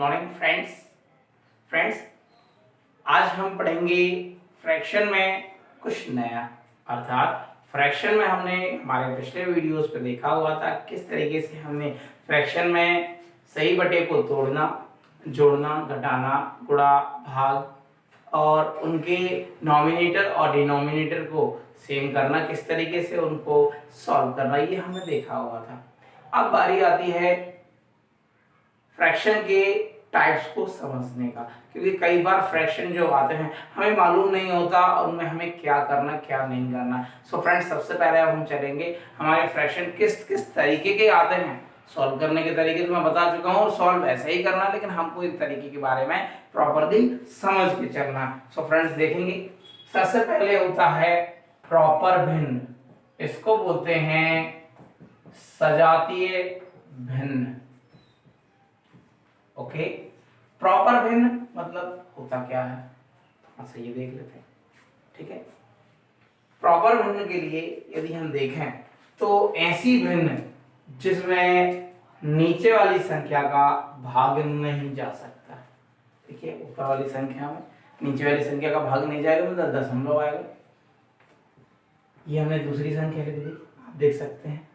Morning friends आज हम पढ़ेंगे फ्रैक्शन में कुछ नया। अर्थात फ्रैक्शन में हमने हमारे पिछले वीडियोस पे देखा हुआ था किस तरीके से हमने फ्रैक्शन में सही बटे को तोड़ना, जोड़ना, घटाना, गुणा, भाग और उनके नॉमिनेटर और डिनोमिनेटर को सेम करना, किस तरीके से उनको सॉल्व करना, ये हमने देखा हुआ था। अब बारी आती है फ्रैक्शन के टाइप्स को समझने का, क्योंकि कई बार फ्रैक्शन जो आते हैं हमें मालूम नहीं होता और उनमें हमें क्या करना क्या नहीं करना। सो फ्रेंड्स, सबसे पहले अब हम चलेंगे हमारे फ्रैक्शन किस किस तरीके के आते हैं। सॉल्व करने के तरीके तो मैं बता चुका हूँ और सॉल्व ऐसे ही करना, लेकिन हमको इस तरीके के बारे में प्रॉपरली समझ के चलना। सो फ्रेंड्स देखेंगे, सबसे पहले होता है प्रॉपर भिन्न, इसको बोलते हैं सजातीय भिन्न। ओके, प्रॉपर भिन्न मतलब होता क्या है, अच्छा ये देख लेते हैं। ठीक है, प्रॉपर भिन्न के लिए यदि हम देखें तो ऐसी भिन्न जिसमें नीचे वाली संख्या का भाग नहीं जा सकता। देखिए, ऊपर वाली संख्या में नीचे वाली संख्या का भाग नहीं जाएगा, मतलब दशमलव आएगा। ये हमने दूसरी संख्या लिख दी, आप देख सकते हैं।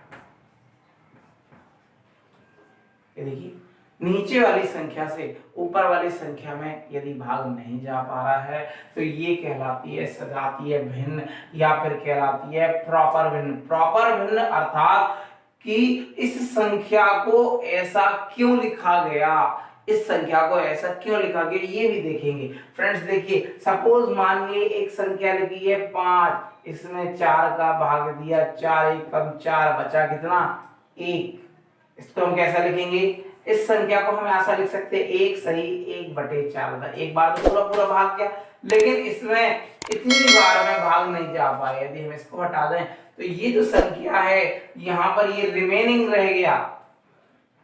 ये देखिए, नीचे वाली संख्या से ऊपर वाली संख्या में यदि भाग नहीं जा पा रहा है तो ये कहलाती है सजातीय भिन्न या फिर कहलाती है प्रॉपर भिन्न। प्रॉपर भिन्न अर्थात कि इस संख्या को ऐसा क्यों लिखा गया, इस संख्या को ऐसा क्यों लिखा गया ये भी देखेंगे। फ्रेंड्स देखिए, सपोज मानिए एक संख्या लिखी है 5, इसमें 4 का भाग दिया, 4 एक कम 4, बचा कितना 1। इसको हम कैसा लिखेंगे, इस संख्या को हम ऐसा लिख सकते हैं 1 सही 1/4। एक बार तो पूरा पूरा भाग गया, लेकिन इसमें इतनी बार में भाग नहीं जा पाया। यदि हम इसको हटा दें तो ये जो संख्या है यहाँ पर ये रिमेनिंग रह गया,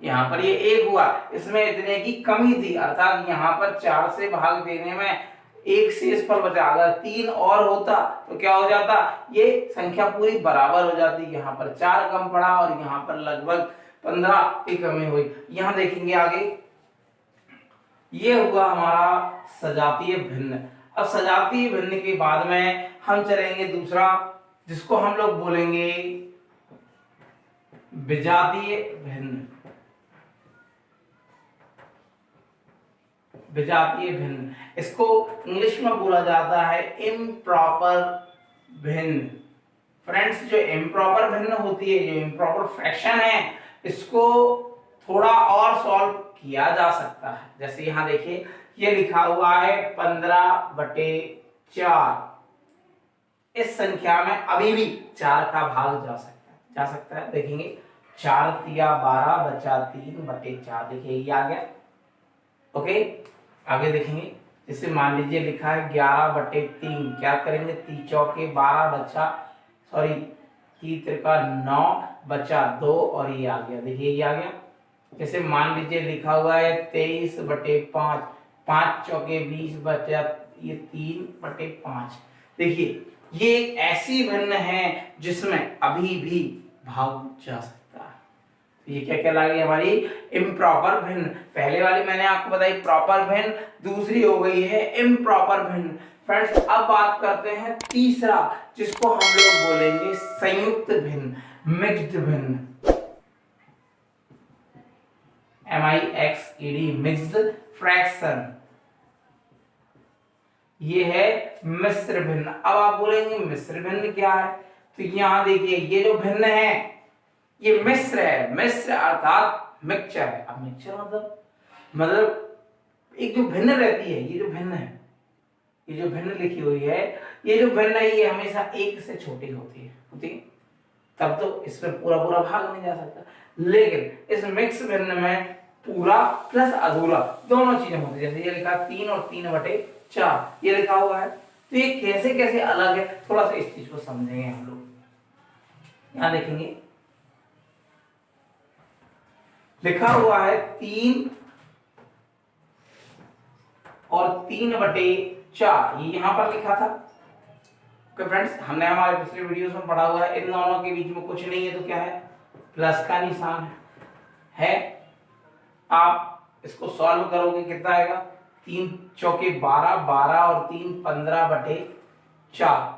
यहाँ पर ये 1 हुआ, इसमें इतने की कमी थी, अर्थात यहाँ पर 4 से भाग देने में 1 शेष पर बचा। अगर 3 और होता तो क्या हो जाता, ये संख्या पूरी बराबर हो जाती। यहाँ पर 4 कम पड़ा और यहाँ पर लगभग 15 की कमी हुई। यहां देखेंगे आगे, ये हुआ हमारा सजातीय भिन्न। अब सजातीय भिन्न के बाद में हम चलेंगे दूसरा, जिसको हम लोग बोलेंगे विजातीय भिन्न। विजातीय भिन्न, इसको इंग्लिश में बोला जाता है इम्प्रॉपर भिन्न। फ्रेंड्स, जो इम्प्रॉपर भिन्न होती है, जो इम्प्रॉपर फ्रैक्शन है, इसको थोड़ा और सॉल्व किया जा सकता है। जैसे यहां देखिए, ये लिखा हुआ है 15/4। इस संख्या में अभी भी 4 का भाग जा सकता है। देखेंगे 4 तिया 12 बचा 3/4। देखिए ये आ गया। ओके, आगे देखेंगे, जैसे मान लीजिए लिखा है 11/3। क्या करेंगे, 3 चौके 12 बचा, सॉरी 3 त्रिका 9 बचा 2 और ये आ गया। देखिए ये आ गया। जैसे मान लीजिए लिखा हुआ है 23/5, 5 चौके 20 बचा ये 3/5। देखिए ये एक ऐसी भिन्न है जिसमें अभी भी भाग जा सकता है। तो ये क्या कहलाएगी, हमारी इम्प्रॉपर भिन्न। पहले वाली मैंने आपको बताई प्रॉपर भिन्न, दूसरी हो गई है इम्प्रॉपर भिन्न। फ्रेंड्स, अब बात करते हैं तीसरा, जिसको हम लोग बोलेंगे संयुक्त भिन्न, मिक्स्ड भिन्न। MIXED, mixed fraction. ये है मिश्र भिन्न। अब आप बोलेंगे मिश्र भिन्न क्या है, तो यहां देखिए ये जो भिन्न है ये मिश्र है। मिश्र अर्थात मिक्सचर है। अब मिक्सचर मतलब एक जो भिन्न रहती है, ये जो भिन्न है, ये जो भिन्न लिखी हुई है, ये जो भिन्न है ये हमेशा 1 से छोटी होती है। तब तो इसमें पूरा पूरा भाग नहीं जा सकता, लेकिन इस मिक्स भिन्न में पूरा प्लस अधूरा दोनों चीजें होती है। जैसे ये लिखा 3 और 3/4 ये लिखा हुआ है, तो ये कैसे कैसे अलग है, थोड़ा सा इस चीज को समझेंगे हम लोग। यहां देखेंगे लिखा हुआ है 3 और 3/4, ये यहां पर लिखा था। फ्रेंड्स, हमने हमारे पिछले वीडियोस में पढ़ा हुआ है इन दोनों के बीच में कुछ नहीं है तो क्या है, प्लस का निशान है। आप इसको सॉल्व करोगे कितना आएगा, 3 चौके 12, 12 और 3 15/4।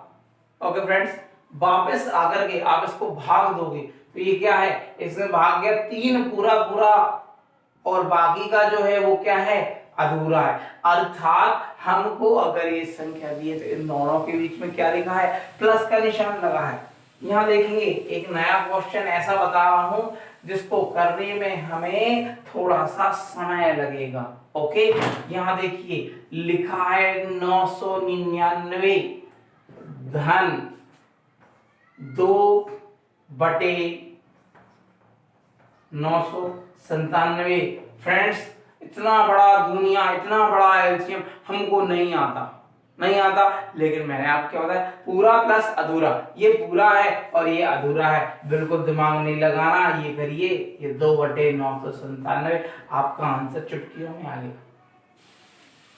ओके फ्रेंड्स, वापस आकर के आप इसको भाग दोगे तो ये क्या है, इसमें भाग गया 3 पूरा पूरा और बाकी का जो है वो क्या है, अधूरा है। अर्थात हमको अगर ये संख्या दी है तो इन दोनों के बीच में क्या लिखा है, प्लस का निशान लगा है। यहाँ देखेंगे एक नया क्वेश्चन ऐसा बता रहा हूं जिसको करने में हमें थोड़ा सा समय लगेगा। ओके, यहाँ देखिए लिखा है 999 धन 2/997। फ्रेंड्स, इतना बड़ा दुनिया, इतना बड़ा एलसीएम हमको नहीं आता लेकिन मैंने आपको क्या बताया, पूरा प्लस अधूरा, ये पूरा है और ये अधूरा है, बिल्कुल दिमाग नहीं लगाना, ये करिए, ये 2/997 आपका आंसर चुटकियों में आ गया।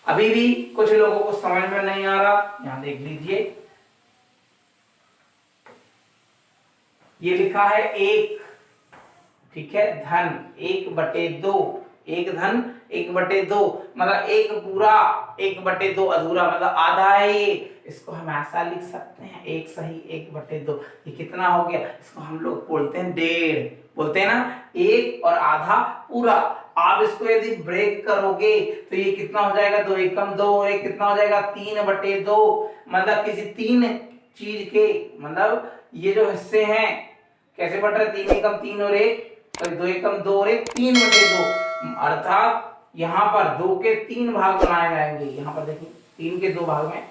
अभी भी कुछ लोगों को समझ में नहीं आ रहा, यहां देख लीजिए, ये लिखा है 1, ठीक है, धन 1/2, एक धन 1/2 मतलब एक पूरा 1/2 अधूरा मतलब आधा है ये। इसको हम ऐसा लिख सकते हैं, एक सही 1/2, ये कितना हो गया, इसको हम लोग बोलते हैं 1.5, बोलते हैं ना, एक और आधा पूरा। आप इसको यदि ब्रेक करोगे तो ये कितना हो जाएगा, 2 एकम 2 और एक कितना हो जाएगा 3/2, मतलब किसी 3 चीज के, मतलब ये जो हिस्से हैं कैसे बढ़ रहे, 3 एकम 3 और 1, तो 2 एकम 2 और 1 3/2, अर्थात यहाँ पर 2 के 3 भाग बनाए जाएंगे। यहाँ पर देखिए 3 के 2 भाग में,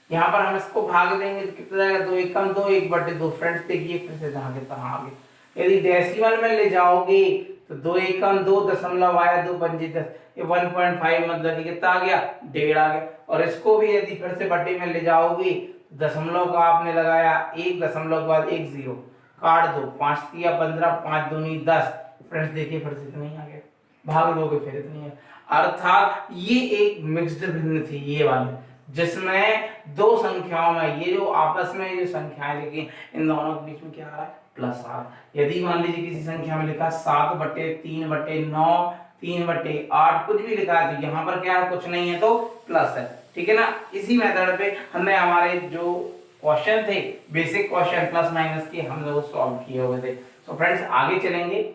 यहाँ पर हम इसको भाग देंगे तो कितना जाएगा, 2 एकम 2 1/2। फ्रेंड्स देखिए फिर से जहाँ के तहाँ आगे, यदि डेसिमल में ले जाओगे तो 2 एकम 2 दशमलव आया, 2 पंजे 10, ये 1.5 मतलब कितना आ गया, 1.5 आ गया। और इसको भी यदि फिर से बट्टे में ले जाओगे, दशमलव का आपने लगाया 1 दशमलव के बाद 1 0 काट दो, 5 3 15, 5 दूनी 10। फ्रेंड्स देखिए फिर से नहीं आ गया, भाग दोगे फिर इतनी है। अर्थात ये एक मिक्स्ड भिन्न थी ये वाली, जिसमें दो संख्याओं में ये जो आपस में जो संख्याएं लिखी, इन दोनों के बीच में क्या आ रहा है, प्लस आ रहा है। यदि मान लीजिए किसी संख्या में लिखा 7/3/9, 3/8 कुछ भी लिखा है तो यहाँ पर क्या है, कुछ नहीं है तो प्लस है, ठीक है ना। इसी मेथड पे हमने हमारे जो क्वेश्चन थे, बेसिक क्वेश्चन प्लस माइनस के, हम लोग सॉल्व किए हुए थे। तो फ्रेंड्स आगे चलेंगे,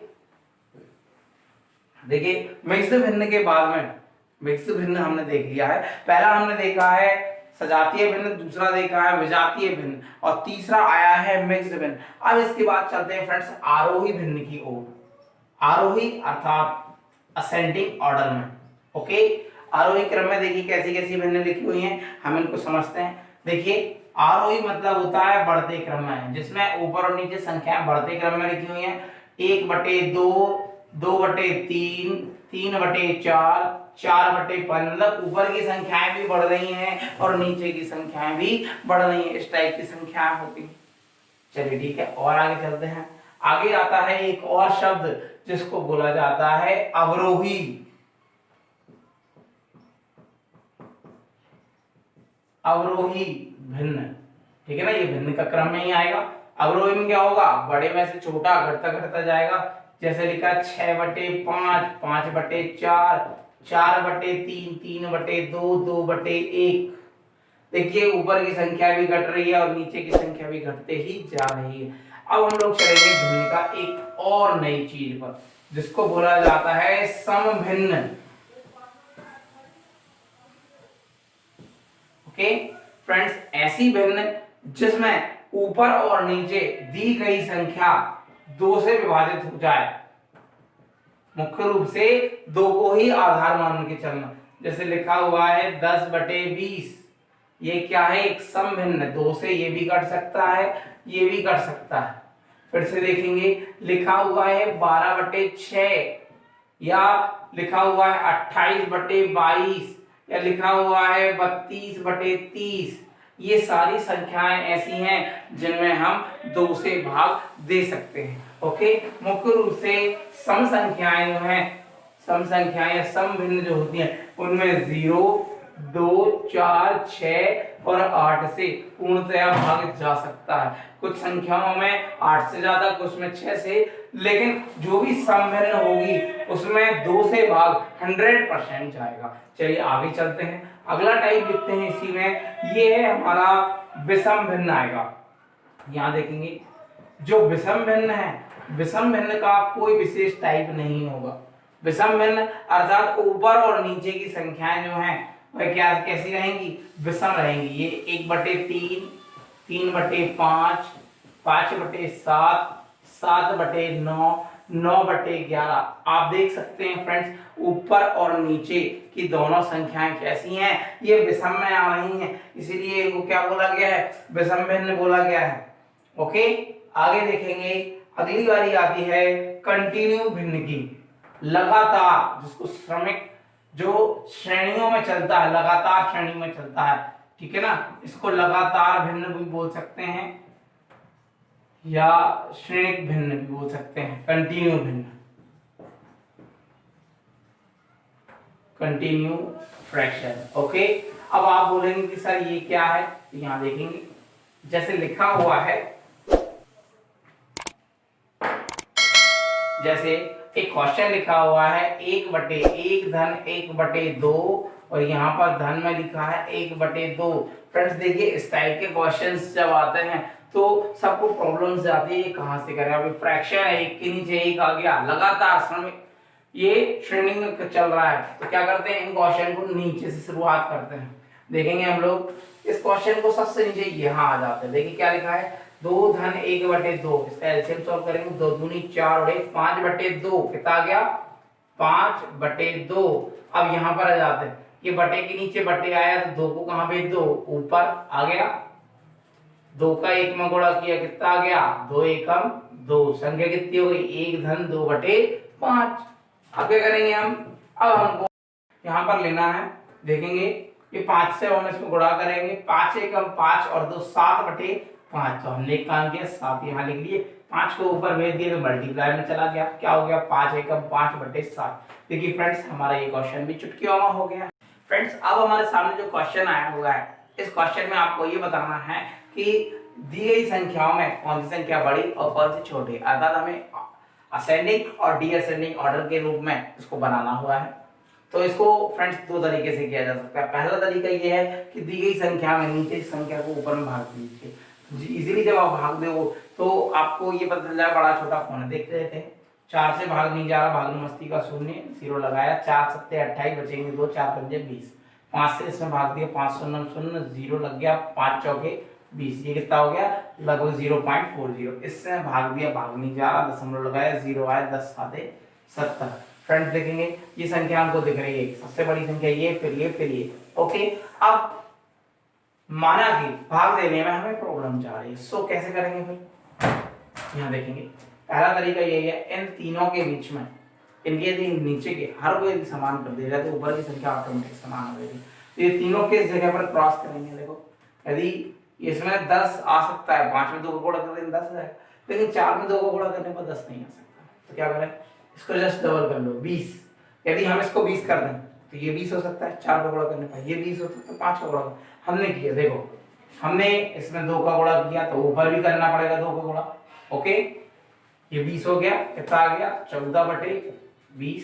देखिए मिक्स्ड भिन्न के बाद में, मिक्स्ड भिन्न हमने देख लिया है, पहला हमने देखा है सजातीय भिन्न, दूसरा देखा है विजातीय भिन्न और तीसरा आया है मिक्स्ड भिन्न। अब इसके बाद चलते हैं फ्रेंड्स आरोही भिन्न की ओर। आरोही अर्थात असेंडिंग ऑर्डर में। ओके, आरोही क्रम में देखिए कैसी कैसी भिन्न लिखी हुई हैं, हम इनको समझते हैं। देखिए आरोही मतलब होता है बढ़ते क्रम में, जिसमें ऊपर और नीचे संख्याएं बढ़ते क्रम में लिखी हुई हैं। 1/2, 2/3, 3/4, 4/5, मतलब ऊपर की संख्याएं भी बढ़ रही हैं और नीचे की संख्याएं भी बढ़ रही हैं, इस टाइप की संख्याएं होती हैं। चलिए ठीक है, और आगे चलते हैं। आगे आता है एक और शब्द जिसको बोला जाता है अवरोही। अवरोही भिन्न, ठीक है ना, ये भिन्न का क्रम में ही आएगा। अवरोही में क्या होगा, बड़े में से छोटा घटता घटता जाएगा। जैसे लिखा 6/5, 5/4, 4/3, 3/2, 2/1। देखिए ऊपर की संख्या भी घट रही है और नीचे की संख्या भी घटते ही जा रही है। अब हम लोग चलेंगे भिन्न का एक और नई चीज पर, जिसको बोला जाता है समभिन्न। ओके फ्रेंड्स, ऐसी भिन्न जिसमें ऊपर और नीचे दी गई संख्या 2 से विभाजित हो जाए, मुख्य रूप से 2 को ही आधार मान के चलना। जैसे लिखा हुआ है 10/20, ये क्या है, एक समभिन्न, 2 से ये भी कट सकता है, ये भी कट सकता है। फिर से देखेंगे, लिखा हुआ है 12/6 या लिखा हुआ है 28/22 या लिखा हुआ है 32/30। ये सारी संख्याएं ऐसी हैं जिनमें हम 2 से भाग दे सकते हैं। ओके, मुख्य रूप से सम संख्याएं जो हैं, सम संख्याएं या सम भिन्न जो होती हैं, उनमें 0, 2, 4, 6 और 8 से पूर्णतया भाग जा सकता है। कुछ संख्याओं में 8 से ज्यादा, कुछ में 6 से, लेकिन जो भी समभिन्न होगी उसमें 2 से भाग 100% जाएगा। चलिए आगे चलते हैं, अगला टाइप लिखते हैं इसी में, ये है हमारा विषम भिन्न आएगा। यहाँ देखेंगे जो विषम भिन्न है, विषम भिन्न का कोई विशेष टाइप नहीं होगा। विषम भिन्न अर्थात ऊपर और नीचे की संख्याएं जो हैं वह क्या कैसी रहेंगी, विषम रहेंगी। ये 1/3, 3/5, 5/7, 7/9, 9/11। आप देख सकते हैं फ्रेंड्स, ऊपर और नीचे की दोनों संख्याएं कैसी हैं, ये विषम में आ रही हैं, इसीलिए इनको क्या बोला गया है, विषम भिन्न बोला गया है। ओके, आगे देखेंगे, अगली बारी आती है कंटिन्यू भिन्न की। लगातार, जिसको श्रमिक जो श्रेणियों में चलता है, लगातार श्रेणी में चलता है, ठीक है ना, इसको लगातार भिन्न भी बोल सकते हैं या श्रेणिक भिन्न भी बोल सकते हैं, कंटिन्यू भिन्न, कंटिन्यू फ्रैक्शन। ओके, अब आप बोलेंगे कि सर ये क्या है, तो यहां देखेंगे जैसे लिखा हुआ है, जैसे एक क्वेश्चन लिखा हुआ है 1/1 धन 1/2 और यहाँ पर धन में लिखा है 1/2। फ्रेंड्स देखिए, इस टाइप के क्वेश्चंस जब आते हैं तो सबको प्रॉब्लम्स आती है, कहां से करें। अभी फ्रैक्शन है, एक के नीचे एक आ गया, लगातार श्रमिक ये श्रेणी में चल रहा है, तो क्या करते हैं, इन क्वेश्चन को नीचे से शुरुआत करते हैं। देखेंगे हम लोग इस क्वेश्चन को सबसे नीचे यहाँ आ जाते हैं। देखिए क्या लिखा है, 2 धन 1/2, इसका एलसीएम सॉल्व करेंगे, 2 दूनी 4 और 1 5/2, कितना आ गया 5/2। अब यहाँ पर आ जाते हैं, ये बटे के नीचे बटे आया तो 2 को कहाँ भेज दो, ऊपर आ गया, 2 का 1 में गुणा किया, कितना आ गया 2 एकम 2, संख्या कितनी हो गई 1 धन 2/5। अब क्या करेंगे हम, अब हमको यहाँ पर लेना है, देखेंगे ये 5 से हम इसको गुणा करेंगे, 5 एकम 5 और 2 7/5, तो हमने एक काम किया 7 यहाँ लिख लिए, 5 को ऊपर भेज दिए तो मल्टीप्लाई में चला गया, क्या हो गया 5 एकम 5/7। देखिए फ्रेंड्स, हमारा ये क्वेश्चन भी चुटकियों में हो गया। फ्रेंड्स, अब हमारे सामने जो क्वेश्चन आया हुआ है, इस क्वेश्चन में आपको ये बताना है कि दी गई संख्याओं में कौन सी संख्या बड़ी और कौन सी छोटी, अर्थात हमें असेंडिंग और डिअसेंडिंग ऑर्डर के रूप में इसको बनाना हुआ है। तो इसको फ्रेंड्स 2 तरीके से किया जा सकता है। पहला तरीका ये है कि दी गई संख्या में नीचे की संख्या को ऊपर में भाग दीजिए, इजीली जब आप भाग दो तो आपको ये पता चल जाएगा बड़ा छोटा कौन है। देख रहे थे 4 से भाग नहीं जा रहा, भाग मस्ती का शून्य, 0 लगाया, 4 7 28 बचेंगे 2, 4 5 20, 5 से इसमें भाग दिया, 5 0 0 0 लग गया, 5 चौके 20, ये कितना हो गया लगभग 0.40। इससे भाग दिया, भाग नहीं जा रहा, दशमलव लगाया, 0 आया, 10 7 70। फ्रेंड्स देखेंगे ये संख्या हमको दिख रही है, सबसे बड़ी संख्या ये, फिर ये, फिर ये। ओके, अब माना कि भाग देने में हमें प्रॉब्लम जा रही है, सो कैसे करेंगे फिर, यहाँ देखेंगे पहला तरीका यही है, इन तीनों के बीच में इनके यदि नीचे के हर को यदि समान कर दिया जाए तो ऊपर की संख्या ऑटोमेटिक समान हो जाएगी। तो ये तीनों के जगह पर क्रॉस करेंगे, देखो यदि इसमें 10 आ सकता है, 5 में 2 को गुणा करने पर 10 है, लेकिन 4 में 2 को गुणा करने पर 10 नहीं आ सकता, तो क्या करें, इसको जस्ट डबल कर लो 20। यदि हम इसको 20 कर दें तो ये 20 हो सकता है, 4 का गुणा करने पर ये 20 हो सकता है, 5 का गुणा हमने किया, देखो हमने इसमें 2 का गुणा किया तो ऊपर भी करना पड़ेगा 2 का गुणा। ओके, ये 20 हो गया, कितना आ गया 14/20।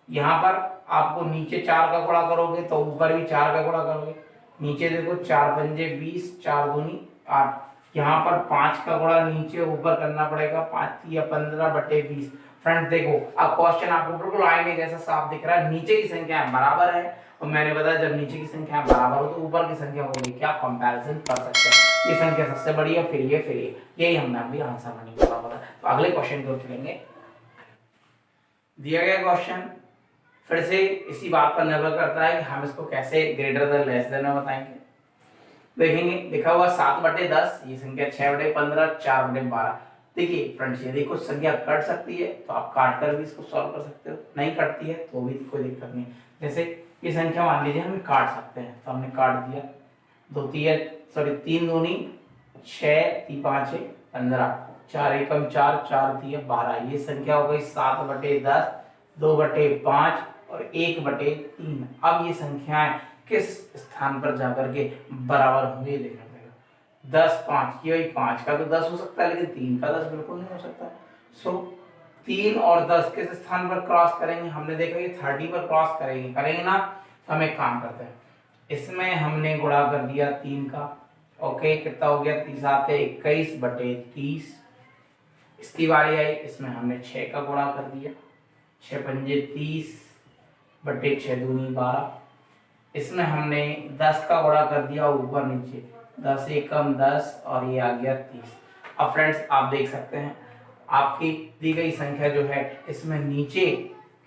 यहाँ पर आपको नीचे 4 का गुणा करोगे तो ऊपर भी 4 का गुणा करोगे, नीचे देखो 4 पंजे 20, 4 दूनी 8, यहाँ पर 5 का गुणा नीचे ऊपर करना पड़ेगा, 5 या 15/20। फ्रेंड्स देखो अब क्वेश्चन आपको बिल्कुल आईने जैसा साफ दिख रहा है, नीचे की संख्या बराबर है और मैंने बताया जब नीचे की संख्या बराबर हो तो ऊपर की संख्या होगी क्या, कंपैरिजन कर सकते हैं, ये संख्या सबसे बड़ी है, फिर ये, फिर ये, यही हमने अभी आंसर में निकाला हुआ है। तो अगले क्वेश्चन को चलेंगे, दिया गया क्वेश्चन फिर से इसी बात पर निर्भर करता है कि हम इसको कैसे ग्रेटर देन लेस देन में बताएंगे। देखेंगे लिखा हुआ 7/10, ये संख्या 6/15, 4/12। देखिए फ्रेंड्स, यदि कुछ संख्या कट सकती है तो आप काट कर भी इसको सॉल्व कर सकते हो, नहीं कटती है तो भी कोई दिक्कत नहीं। जैसे ये संख्या मान लीजिए हम काट सकते हैं, तो हमने काट दिया, 3 दूनी 6, 3 5 15, 4 एकम 4, 4 दिया 12, ये संख्या हो गई 7/10, 2/5 और 1/3। अब ये संख्याएं किस स्थान पर जाकर के बराबर होंगे, ये देखना पड़ेगा। 10 5, ये 5 का तो 10 हो सकता है, लेकिन 3 का 10 बिल्कुल नहीं हो सकता। सो 3 और 10 किस स्थान पर क्रॉस करेंगे, हमने देखा ये 30 पर क्रॉस करेंगे ना। तो हम एक काम करते हैं, इसमें हमने गुणा कर दिया 3 का, ओके, कितना हो गया, 30 आते 21/30। इसकी बारी आई, इसमें हमने 6 का गुणा कर दिया, 6 पंजे 30/6 दूनी 12। इसमें हमने 10 का गुणा कर दिया ऊपर नीचे, 10 एकम 10 और ये आ गया 30। अब फ्रेंड्स आप देख सकते हैं आपकी दी गई संख्या जो है इसमें नीचे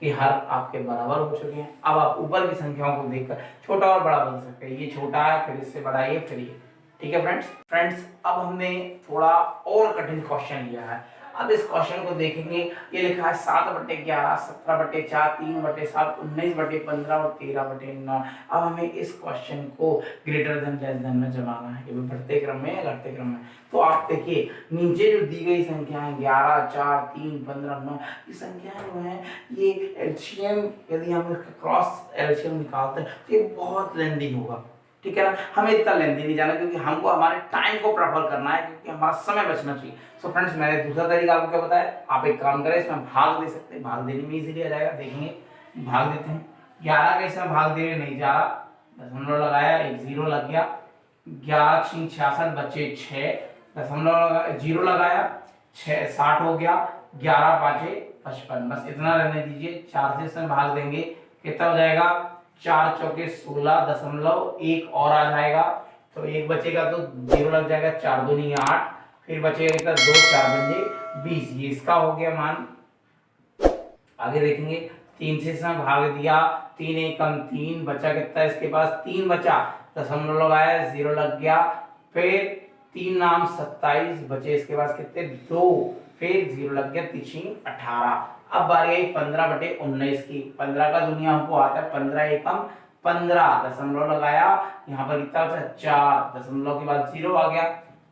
के हर आपके बराबर हो चुके हैं। अब आप ऊपर की संख्याओं को देखकर छोटा और बड़ा बदल सकते हैं। ये छोटा है, फिर इससे बड़ा ये, फिर ये। ठीक है फ्रेंड्स अब हमने थोड़ा और कठिन क्वेश्चन लिया है। अब इस क्वेश्चन को देखेंगे, ये लिखा है 7/11, 17/4, 3/7, 19/15 और 13/9। अब हमें इस क्वेश्चन को ग्रेटर देन लेस देन में जमाना है, कि बढ़ते क्रम में या घटते क्रम में। तो आप देखिए नीचे जो दी गई संख्या है 11, 4, 3, 15, 9, ये संख्याएं जो है ये एलसीएम, यदि हम इसका क्रॉस एलसीएम निकालते हैं तो ये बहुत लेंदी होगा। ठीक है ना, हमें इतना लेंदी नहीं जाना, क्योंकि हमको हमारे टाइम को प्रेफर करना है, क्योंकि हमारा समय बचना चाहिए। सो फ्रेंड्स मैंने दूसरा तरीका आपको क्या बताया, आप एक काम करें, इसमें भाग दे सकते हैं, भाग देने में इजीली आ जाएगा। देखेंगे भाग देते हैं, 11 का इसमें भाग देने नहीं जा रहा, दशमलव लगाया, एक 0 लग गया, 11 6 66 बचे 6, दशमलव 0 लगाया, 6 60 हो गया, 11 5 55, बस इतना रहने दीजिए। 4 से इसमें भाग देंगे, कितना हो जाएगा, 4 चौके 16, दशमलव 1 और आ जाएगा, तो 1 बचेगा तो 0 लग जाएगा, 4 दूनी 8, फिर बचेगा कितना, 2 4 बचे 20, ये इसका हो गया मान। आगे देखेंगे 3 से इसमें भाग दिया, 3 एकम 3, बचा कितना इसके पास, 3 बचा, दशमलव लगाया, 0 लग गया, फिर 3 नाम 27, बचे इसके पास कितने 2, फिर 0 लग गया, 3 18। अब बारी आई 15/19 की, 15 का दुनिया हमको आता है, 15 एकम 15, दशमलव लगाया, यहाँ पर कितना बचा 4, दशमलव के बाद 0 आ गया,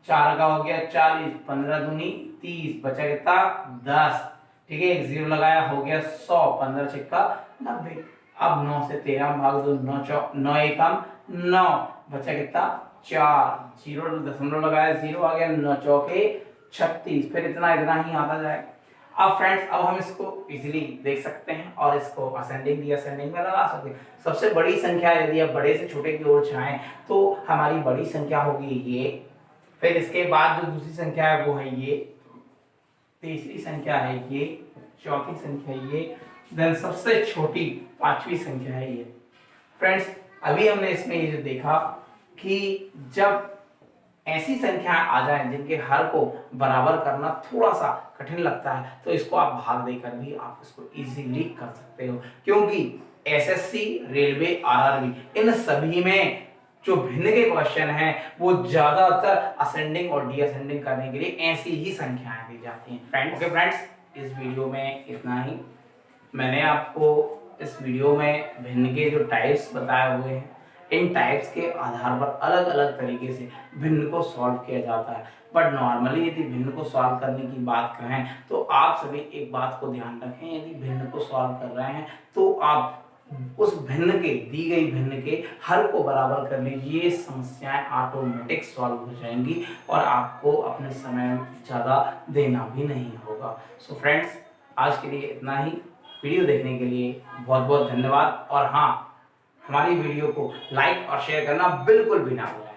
4 का हो गया 40, 15 दूनी 30, बचा कितना 10, ठीक है, एक 0 लगाया, हो गया 100, 15 छिक्का 90। अब 9 से 13 भाग दो, 9 एकम 9, बचा कितना 4, 0 दशमलव लगाया, 0 आ गया, 9 चौके 36, फिर इतना ही आता जाएगा। अब फ्रेंड्स अब हम इसको इजीली देख सकते हैं और इसको असेंडिंग डिसेंडिंग में लगा सकते हैं। सबसे बड़ी संख्या यदि आप बड़े से छोटे की ओर जाएं तो हमारी बड़ी संख्या होगी ये, फिर इसके बाद जो दूसरी संख्या है वो है ये, तीसरी संख्या है ये, चौथी संख्या ये, देन सबसे छोटी 5वीं संख्या है ये। फ्रेंड्स अभी हमने इसमें ये जो देखा कि जब ऐसी संख्या आ जाए जिनके हर को बराबर करना थोड़ा सा कठिन लगता है, तो इसको आप भाग देकर भी आप इसको इजीली कर सकते हो, क्योंकि एसएससी, रेलवे, आरआरबी इन सभी में जो भिन्न के क्वेश्चन हैं वो ज्यादातर असेंडिंग और डिसेंडिंग करने के लिए ऐसी ही संख्याएं दी जाती हैं। फ्रेंड्स इस वीडियो में इतना ही। मैंने आपको इस वीडियो में भिन्न के जो टाइप्स बताए हुए हैं, इन टाइप्स के आधार पर अलग अलग तरीके से भिन्न को सॉल्व किया जाता है। बट नॉर्मली यदि भिन्न को सॉल्व करने की बात करें तो आप सभी एक बात को ध्यान रखें, यदि भिन्न को सॉल्व कर रहे हैं तो आप उस भिन्न के, दी गई भिन्न के हर को बराबर कर लीजिए, समस्याएं ऑटोमेटिक सॉल्व हो जाएंगी और आपको अपने समय ज़्यादा देना भी नहीं होगा। सो फ्रेंड्स आज के लिए इतना ही। वीडियो देखने के लिए बहुत बहुत धन्यवाद, और हाँ, हमारी वीडियो को लाइक और शेयर करना बिल्कुल भी ना भूलें।